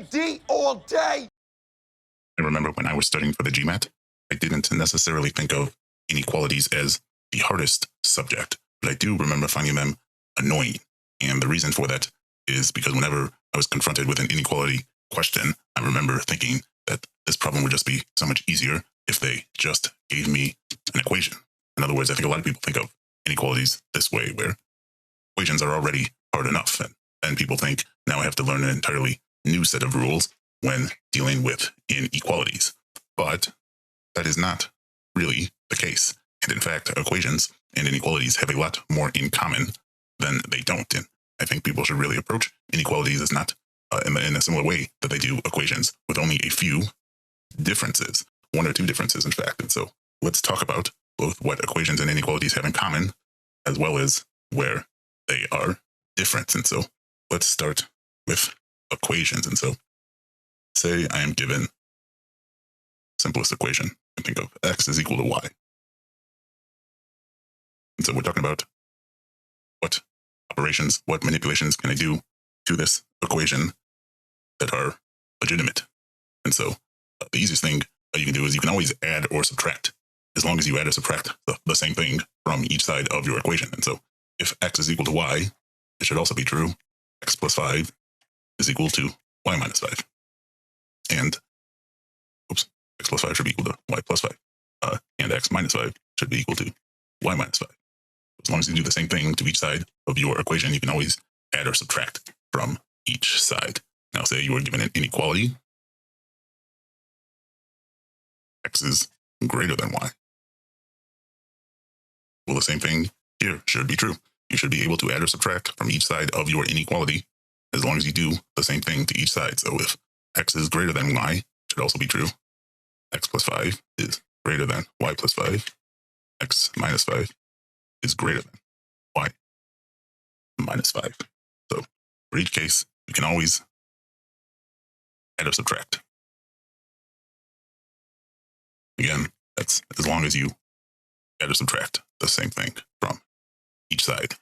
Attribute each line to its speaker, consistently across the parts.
Speaker 1: GMAT all day.
Speaker 2: I remember when I was studying for the GMAT, I didn't necessarily think of inequalities as the hardest subject, but I do remember finding them annoying. And the reason for that is because whenever I was confronted with an inequality question, I remember thinking that this problem would just be so much easier if they just gave me an equation. In other words, I think a lot of people think of inequalities this way, where equations are already hard enough. And then people think, now I have to learn an entirely new set of rules when dealing with inequalities. But that is not really the case. And in fact, equations and inequalities have a lot more in common than they don't. And I think people should really approach inequalities as not in a similar way that they do equations, with only a few differences, one or two differences, in fact. And so let's talk about both what equations and inequalities have in common, as well as where they are different. And so let's start with equations. And so say I am given simplest equation. I think of x is equal to y. And so we're talking about what operations, what manipulations can I do to this equation that are legitimate. And so the easiest thing you can do is you can always add or subtract, as long as you add or subtract the same thing from each side of your equation. And so if x is equal to y, it should also be true x plus 5 is equal to y minus 5. And x plus 5 should be equal to y plus 5. And x minus 5 should be equal to y minus 5. As long as you do the same thing to each side of your equation, you can always add or subtract from each side. Now, say you were given an inequality. X is greater than y. Well, the same thing here should be true. You should be able to add or subtract from each side of your inequality as long as you do the same thing to each side. So if x is greater than y, it should also be true. X plus 5 is greater than y plus 5. X minus 5 is greater than y minus 5. So for each case, you can always add or subtract. Again, that's as long as you add or subtract the same thing from each side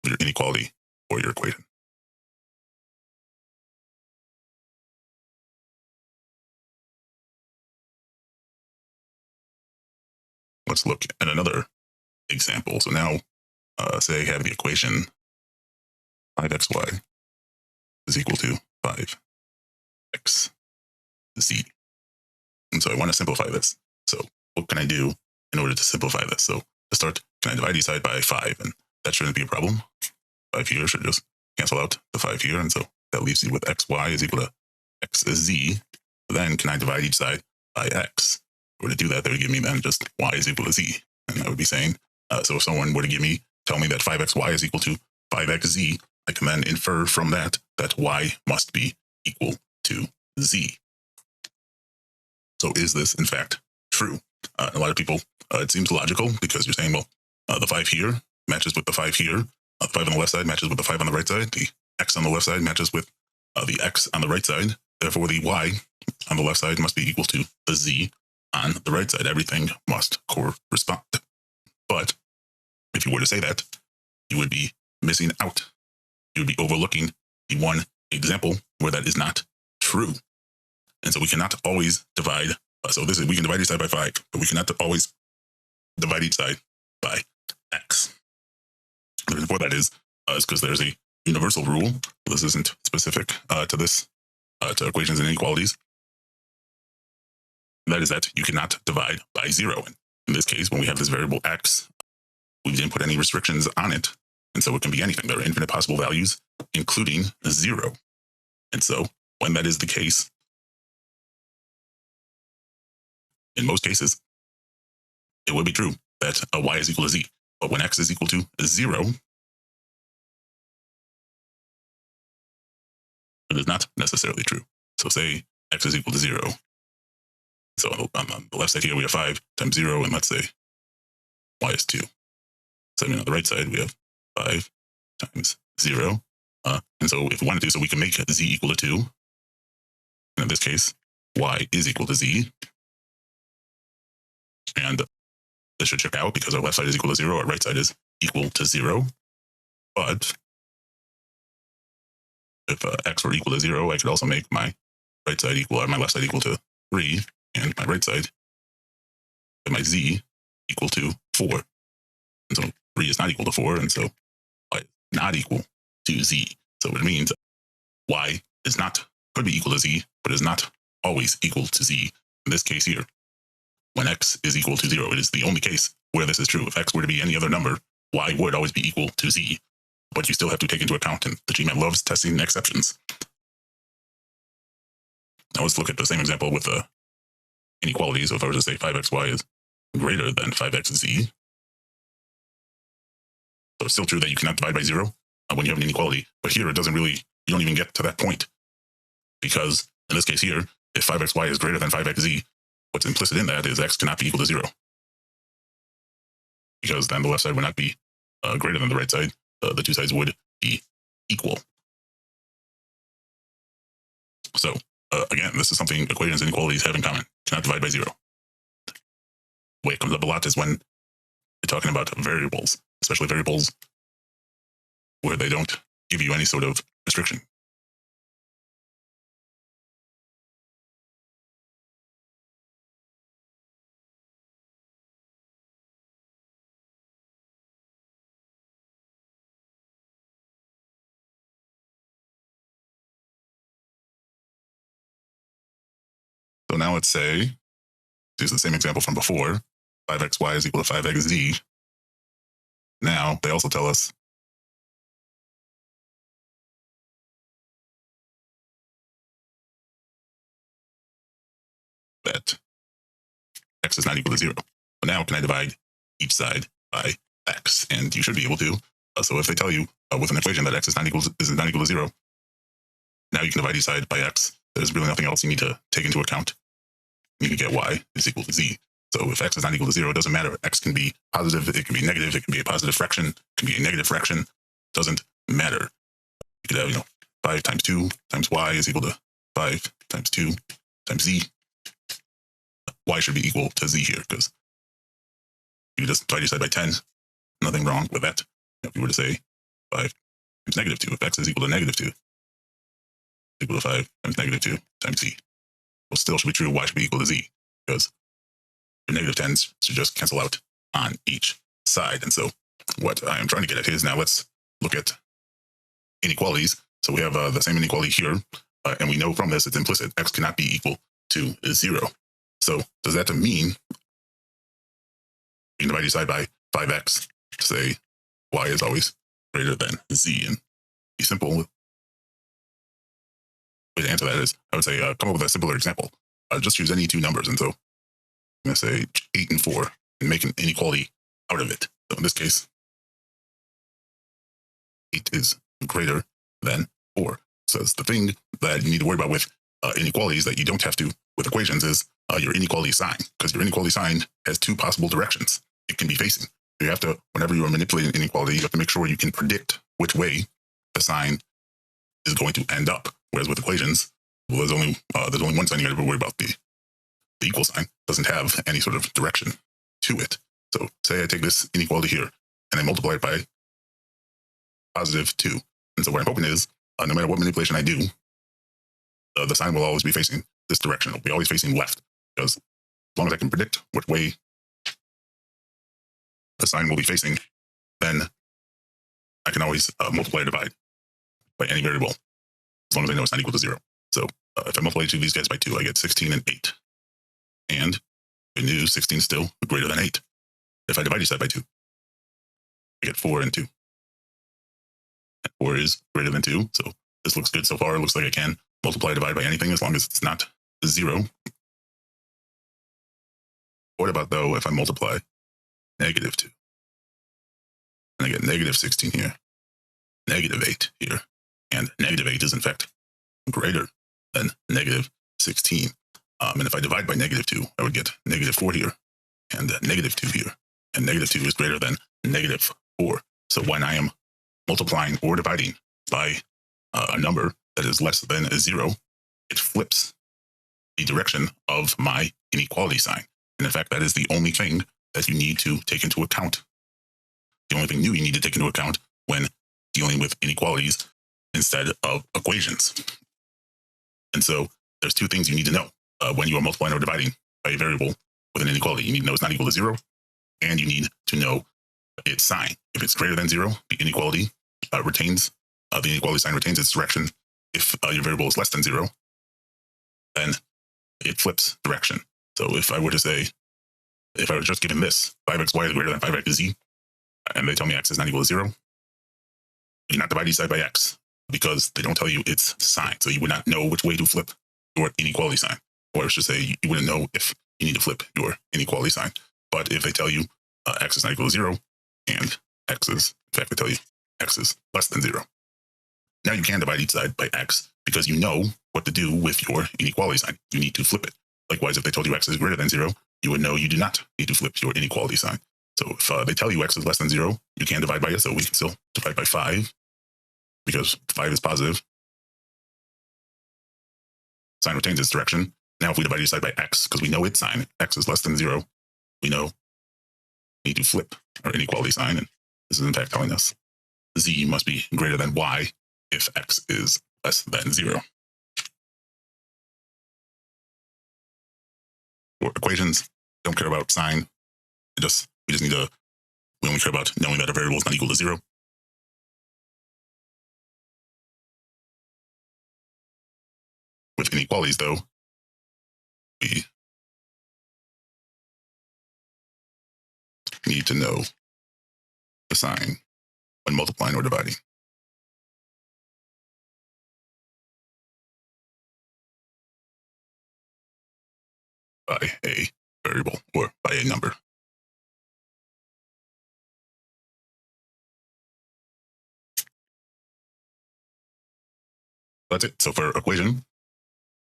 Speaker 2: of your inequality or your equation. Let's look at another example. So now, say I have the equation 5xy is equal to 5xz. And so I want to simplify this. So what can I do in order to simplify this? So to start, can I divide each side by 5? And that shouldn't be a problem. 5 here should just cancel out the 5 here. And so that leaves you with xy is equal to xz. Then can I divide each side by x? If I were to do that, that would give me then just y is equal to z. And I would be saying, so if someone were to tell me that 5xy is equal to 5xz, I can then infer from that y must be equal to z. So is this in fact true? A lot of people, it seems logical because you're saying, well, the 5 here matches with the 5 here. The 5 on the left side matches with the 5 on the right side. The x on the left side matches with the x on the right side. Therefore, the y on the left side must be equal to the z on the right side. Everything must correspond. But if you were to say that, you would be missing out. You would be overlooking the one example where that is not true. And so we cannot always divide. We can divide each side by 5, but we cannot always divide each side by x. The reason for that is because there's a universal rule. This isn't specific to equations and inequalities. And that is that you cannot divide by 0. And in this case, when we have this variable x, we didn't put any restrictions on it. And so it can be anything. There are infinite possible values, including 0. And so when that is the case, in most cases, it would be true that y is equal to z. But when x is equal to 0, it is not necessarily true. So say x is equal to 0. So on the left side here, we have 5 times 0, and let's say y is 2. So on the right side, we have 5 times 0. And so if we wanted to, so we can make z equal to 2. And in this case, y is equal to z. And this should check out because our left side is equal to 0, our right side is equal to 0. But if x were equal to 0, I could also make my right side equal, my left side equal to 3, and my right side, and my z equal to 4. And so 3 is not equal to 4, and so y is not equal to z. So it means y is not, could be equal to z, but is not always equal to z. In this case here, when x is equal to 0, it is the only case where this is true. If x were to be any other number, y would always be equal to z. But you still have to take into account, and the GMAT loves testing exceptions. Now let's look at the same example with the inequalities. So if I were to say 5xy is greater than 5xz, so it's still true that you cannot divide by 0 when you have an inequality. But here it doesn't really, you don't even get to that point. Because in this case here, if 5xy is greater than 5xz, what's implicit in that is x cannot be equal to 0. Because then the left side would not be greater than the right side. The two sides would be equal. So again, this is something equations and inequalities have in common. Cannot divide by 0. The way it comes up a lot is when you're talking about variables, especially variables where they don't give you any sort of restriction. So now let's say, use the same example from before, 5xy is equal to 5xz. Now they also tell us that x is not equal to 0. But now can I divide each side by x? And you should be able to. So if they tell you with an equation that x is not equal to 0, now you can divide each side by x. There's really nothing else you need to take into account. You can get y is equal to z. So if x is not equal to 0, it doesn't matter. X can be positive, it can be negative, it can be a positive fraction, it can be a negative fraction. Doesn't matter. You could have, 5 times 2 times y is equal to 5 times 2 times z. Y should be equal to z here because you just divide each side by 10. Nothing wrong with that. If you were to say 5 times negative 2, if x is equal to negative 2, equal to 5 times negative 2 times z. Well, still should be true, y should be equal to z, because your negative 10s should just cancel out on each side. And so what I am trying to get at is, now let's look at inequalities. So we have the same inequality here, and we know from this it's implicit, x cannot be equal to 0. So does that mean you can divide each side by 5x to say y is always greater than z? And be simple. Way to answer that is, I would say come up with a simpler example. Just use any two numbers. And so I'm going to say 8 and 4 and make an inequality out of it. So in this case, 8 is greater than 4. So it's the thing that you need to worry about with inequalities that you don't have to with equations is your inequality sign, because your inequality sign has two possible directions it can be facing. You have to, whenever you are manipulating inequality, you have to make sure you can predict which way the sign is going to end up. Whereas with equations, well, there's only one sign you got to worry about. The equal sign doesn't have any sort of direction to it. So say I take this inequality here and I multiply it by positive 2. And so what I'm hoping is, no matter what manipulation I do, the sign will always be facing this direction. It'll be always facing left, because as long as I can predict which way the sign will be facing, then I can always multiply or divide by any variable, as long as I know it's not equal to 0. So if I multiply each of these guys by 2, I get 16 and 8. And good news, 16 is still greater than 8. If I divide each side by 2, I get 4 and 2. And 4 is greater than 2. So this looks good so far. It looks like I can multiply or divide by anything as long as it's not 0. What about, though, if I multiply negative 2? And I get negative 16 here, negative 8 here. And negative 8 is, in fact, greater than negative 16. And if I divide by negative 2, I would get negative 4 here and negative 2 here. And negative 2 is greater than negative 4. So when I am multiplying or dividing by a number that is less than 0, it flips the direction of my inequality sign. And in fact, that is the only thing that you need to take into account. The only thing new you need to take into account when dealing with inequalities instead of equations. And so there's two things you need to know when you are multiplying or dividing by a variable with an inequality. You need to know it's not equal to 0, and you need to know its sign. If it's greater than 0, the inequality retains, the inequality sign retains its direction. If your variable is less than 0, then it flips direction. So if I were to say, if I was just given this, 5xy is greater than 5xz, and they tell me x is not equal to 0, you do not divide each side by x because they don't tell you its sign. So you would not know which way to flip your inequality sign. Or I should say, you wouldn't know if you need to flip your inequality sign. But if they tell you x is not equal to 0, and x is, in fact, they tell you x is less than 0, now you can divide each side by x because you know what to do with your inequality sign. You need to flip it. Likewise, if they told you x is greater than 0, you would know you do not need to flip your inequality sign. So if they tell you x is less than 0, you can divide by it. So we can still divide by 5 because 5 is positive. Sign retains its direction. Now if we divide each side by x, because we know its sign, x is less than 0, we know we need to flip our inequality sign. And this is in fact telling us z must be greater than y if x is less than 0. For equations, don't care about sign. We just need to, we only care about knowing that a variable is not equal to 0. With inequalities, though, we need to know the sign when multiplying or dividing. By a variable or by a number. That's it. So for equation,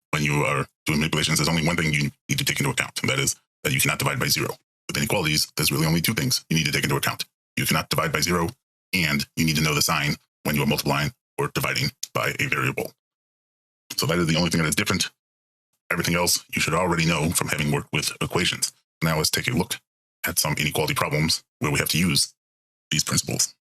Speaker 2: when you are doing manipulations, there's only one thing you need to take into account, and that is that you cannot divide by 0. With inequalities, there's really only two things you need to take into account. You cannot divide by 0, and you need to know the sign when you are multiplying or dividing by a variable. So that is the only thing that is different. Everything else you should already know from having worked with equations. Now let's take a look at some inequality problems where we have to use these principles.